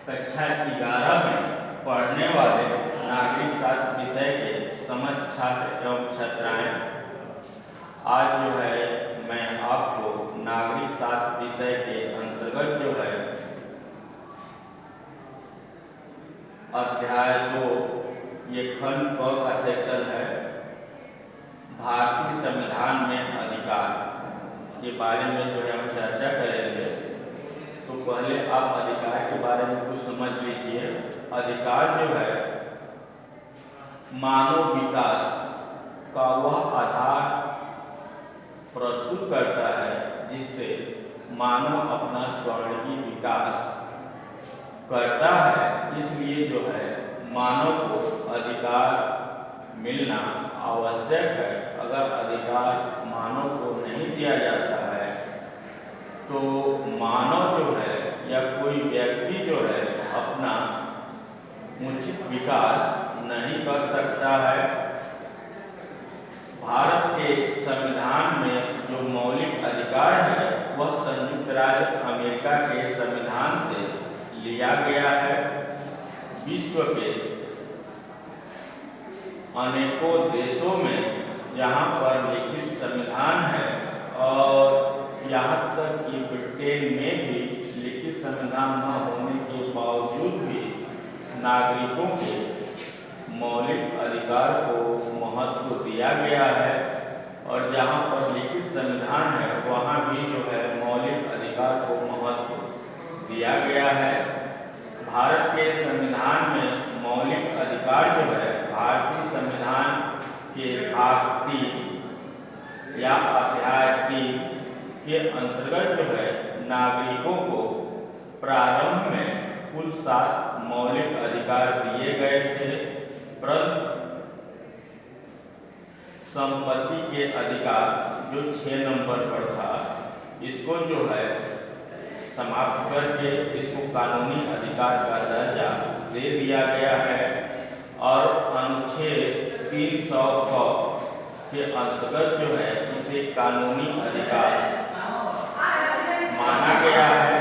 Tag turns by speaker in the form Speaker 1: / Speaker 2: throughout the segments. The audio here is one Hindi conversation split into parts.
Speaker 1: कक्षा 11 में पढ़ने वाले नागरिक शास्त्र विषय के समस्त छात्र एवं छात्राएं, आज जो है मैं आपको नागरिक शास्त्र विषय के अंतर्गत जो है अध्याय 2 ये खंड क का सेक्शन है, भारतीय संविधान में अधिकार के बारे में जो है हम चर्चा करेंगे। तो पहले आप अधिकार के बारे में कुछ समझ लीजिए। अधिकार जो है मानव विकास का वह आधार प्रस्तुत करता है जिससे मानव अपना स्वर्णिम विकास करता है। इसलिए जो है मानव को अधिकार मिलना आवश्यक है। अगर अधिकार मानव को नहीं दिया जाता है तो मानव जो है या कोई व्यक्ति जो है अपना उचित विकास नहीं कर सकता है। भारत के संविधान में जो मौलिक अधिकार है वह संयुक्त राज्य अमेरिका के संविधान से लिया गया है। विश्व के अनेकों देशों में जहाँ पर लिखित संविधान है और यहाँ तक कि ब्रिटेन में भी लिखित संविधान न होने के बावजूद भी नागरिकों के मौलिक अधिकार को महत्व दिया गया है। और जहाँ पर लिखित संविधान है वहाँ भी जो है मौलिक अधिकार को महत्व दिया गया है। भारत के संविधान में मौलिक अधिकार जो है भारतीय संविधान के भाग 3 या अध्याय 3 के अंतर्गत जो है नागरिकों को प्रारंभ में कुल 7 मौलिक अधिकार दिए गए थे, परंतु संपत्ति के अधिकार जो 6 नंबर पर था इसको जो है समाप्त करके इसको कानूनी अधिकार का दर्जा दे दिया गया है। और अनुच्छेद 300 के अंतर्गत जो है इसे कानूनी अधिकार माना गया है।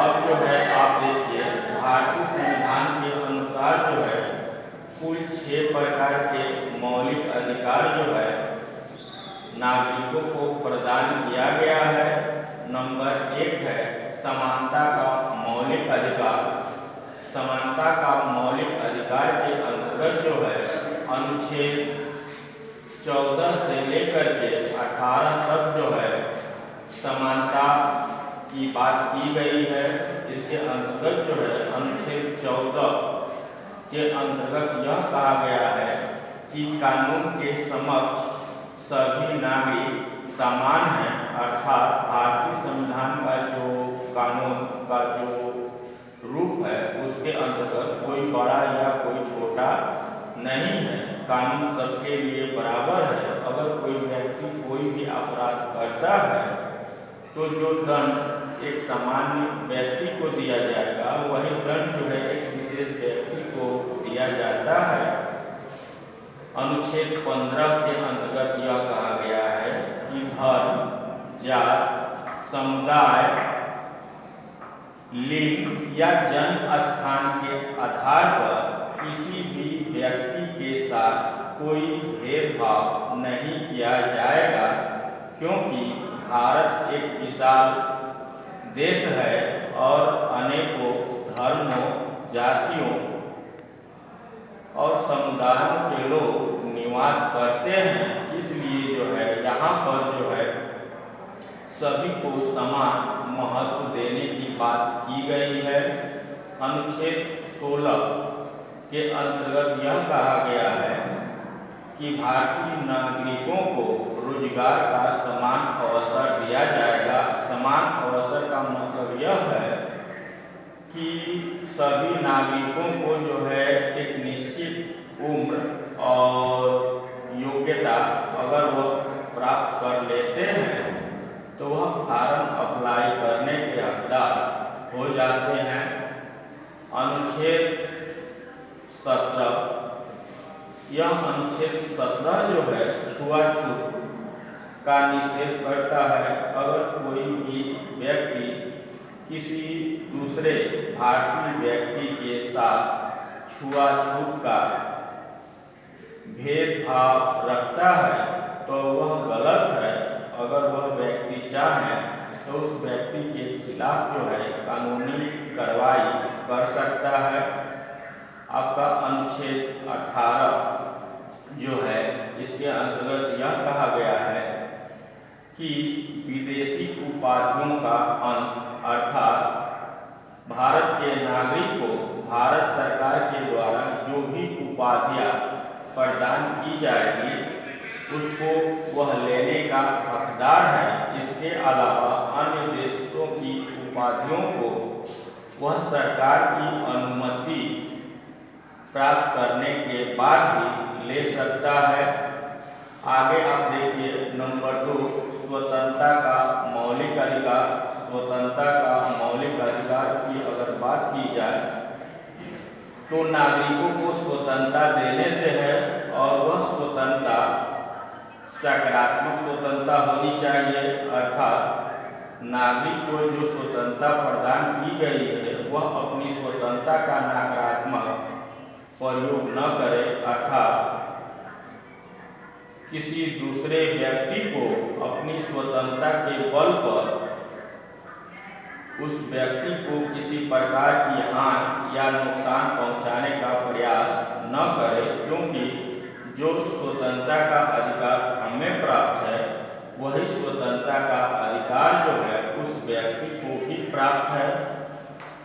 Speaker 1: अब जो है आप देखिए भारतीय संविधान के अनुसार जो है कुल 6 प्रकार के मौलिक अधिकार जो है नागरिकों को प्रदान किया गया है। नंबर 1 है समानता का मौलिक अधिकार। समानता का मौलिक अधिकार के अंतर्गत जो है अनुच्छेद 14 से लेकर के 18 तक जो है समानता की बात की गई है। इसके अंतर्गत जो है अनुच्छेद 14 के अंतर्गत यह कहा गया है कि कानून के समक्ष सभी नागरिक समान हैं। अर्थात भारतीय संविधान का जो कानून का जो रूप है उसके अंतर्गत कोई बड़ा या कोई छोटा नहीं है। कानून सबके लिए बराबर है। अगर कोई व्यक्ति कोई भी अपराध करता है तो जो दंड एक सामान्य व्यक्ति को दिया जाएगा वही दंड जो है एक विशेष व्यक्ति को दिया जाता है। अनुच्छेद 15 के अंतर्गत यह कहा गया है कि धर्म, जात, समुदाय, लिंग या जन्म स्थान के आधार पर किसी भी व्यक्ति के साथ कोई भेदभाव नहीं किया जाएगा, क्योंकि भारत एक विशाल देश है और अनेकों धर्मों, जातियों और समुदायों के लोग निवास करते हैं। इसलिए जो है यहाँ पर जो है सभी को समान महत्व देने की बात की गई है। अनुच्छेद 16 के अंतर्गत यह कहा गया है कि भारतीय नागरिकों को रोजगार का समान अवसर दिया जाएगा। समान अवसर का मतलब यह है कि सभी नागरिकों को जो है एक निश्चित उम्र और योग्यता अगर वह प्राप्त कर लेते हैं तो वह फार्म अप्लाई करने के हकदार हो जाते हैं। अनुच्छेद 17 यह अनुच्छेद 17 जो है छुआछूत का निषेध करता है। अगर कोई भी व्यक्ति किसी दूसरे भारतीय व्यक्ति के साथ छुआछूत का भेदभाव रखता है तो वह गलत है। अगर वह व्यक्ति चाहे तो उस व्यक्ति के खिलाफ जो है कानूनी कार्रवाई कर सकता है। आपका अनुच्छेद 18 जो है इसके अंतर्गत यह कहा गया है कि विदेशी उपाधियों का अंत अर्थात भारत के नागरिक को भारत सरकार के द्वारा जो भी उपाधियां प्रदान की जाएगी उसको वह लेने का हकदार है। इसके अलावा अन्य देशों की उपाधियों को वह सरकार की अनुमति प्राप्त करने के बाद ही ले सकता है। आगे आप देखिए नंबर 2, स्वतंत्रता का मौलिक अधिकार। स्वतंत्रता का मौलिक अधिकार की अगर बात की जाए तो नागरिकों को स्वतंत्रता देने से है और वह स्वतंत्रता सकारात्मक स्वतंत्रता होनी चाहिए, अर्थात नागरिक को जो स्वतंत्रता प्रदान की गई है वह अपनी स्वतंत्रता का नकारात्मक प्रयोग न करे, अर्थात किसी दूसरे व्यक्ति को अपनी स्वतंत्रता के बल पर उस व्यक्ति को किसी प्रकार की हानि या नुकसान पहुंचाने का प्रयास न करे, क्योंकि जो स्वतंत्रता का अधिकार हमें प्राप्त है वही स्वतंत्रता का अधिकार जो है उस व्यक्ति को भी प्राप्त है।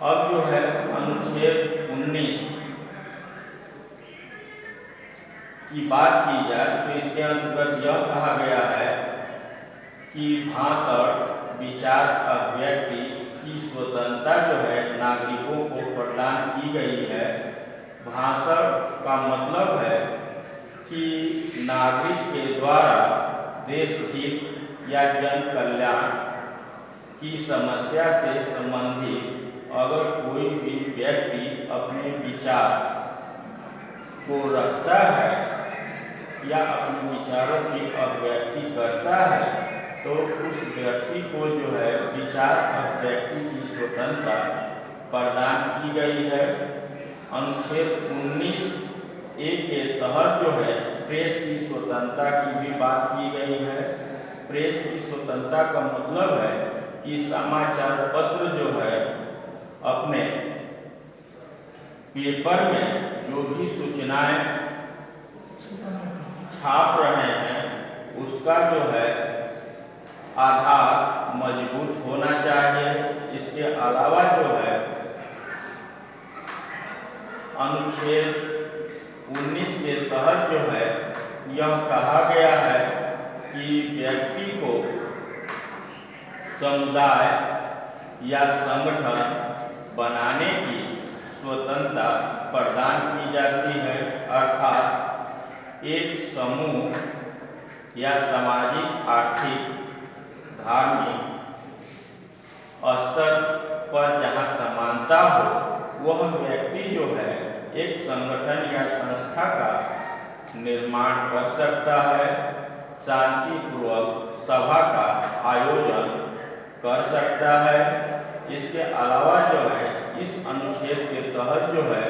Speaker 1: अब जो है अनुच्छेद 19 की बात की जाए तो इसके अंतर्गत यह कहा गया है कि भाषण, विचार, अभिव्यक्ति की स्वतंत्रता जो है नागरिकों को प्रदान की गई है। भाषण का मतलब है कि नागरिक के द्वारा देश हित या जन कल्याण की समस्या से संबंधित अगर कोई भी व्यक्ति अपने विचार को रखता है या अपने विचारों की अभिव्यक्ति करता है तो उस व्यक्ति को जो है विचार अभिव्यक्ति की स्वतंत्रता प्रदान की गई है। अनुच्छेद 19(1) के तहत जो है प्रेस की स्वतंत्रता की भी बात की गई है। प्रेस की स्वतंत्रता का मतलब है कि समाचार पत्र जो है अपने पेपर में जो भी सूचनाएं छाप रहे हैं उसका जो है आधार मजबूत होना चाहिए। इसके अलावा जो है अनुच्छेद 19 के तहत जो है यह कहा गया है कि व्यक्ति को समुदाय या संगठन बनाने की स्वतंत्रता प्रदान की जाती है, अर्थात एक समूह या सामाजिक, आर्थिक, धार्मिक स्तर पर जहाँ समानता हो वह व्यक्ति जो है एक संगठन या संस्था का निर्माण कर सकता है, शांतिपूर्वक सभा का आयोजन कर सकता है। इसके अलावा जो है इस अनुच्छेद के तहत जो है